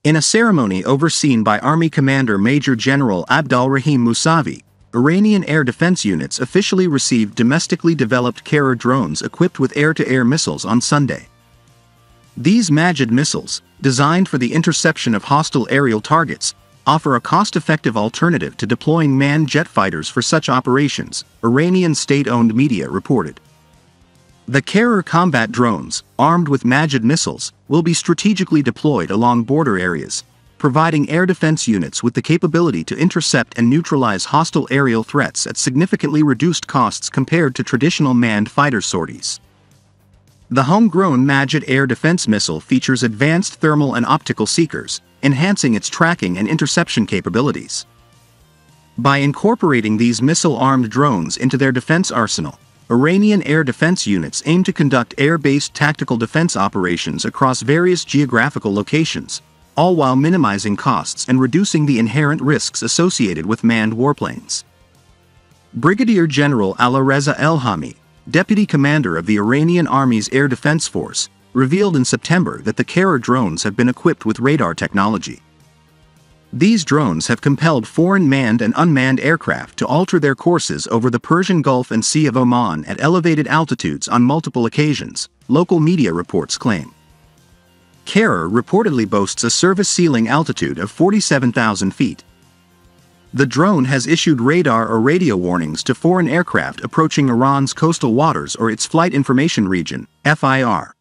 In a ceremony overseen by Army Commander Major General Abdolrahim Mousavi, Iranian air defense units officially received domestically developed Karrar drones equipped with air-to-air missiles on Sunday. These Majid missiles, designed for the interception of hostile aerial targets, offer a cost-effective alternative to deploying manned jet fighters for such operations, Iranian state-owned media reported. The Karrar combat drones, armed with Majid missiles, will be strategically deployed along border areas, providing air defense units with the capability to intercept and neutralize hostile aerial threats at significantly reduced costs compared to traditional manned fighter sorties. The homegrown Majid air defense missile features advanced thermal and optical seekers, enhancing its tracking and interception capabilities. By incorporating these missile-armed drones into their defense arsenal, Iranian air defense units aim to conduct air-based tactical defense operations across various geographical locations, all while minimizing costs and reducing the inherent risks associated with manned warplanes. Brigadier General Alireza Elhami, Deputy Commander of the Iranian Army's Air Defense Force, revealed in September that the Karrar drones have been equipped with radar technology. These drones have compelled foreign manned and unmanned aircraft to alter their courses over the Persian Gulf and Sea of Oman at elevated altitudes on multiple occasions, local media reports claim. Karrar reportedly boasts a service ceiling altitude of 47,000 feet. The drone has issued radar or radio warnings to foreign aircraft approaching Iran's coastal waters or its flight information region, FIR.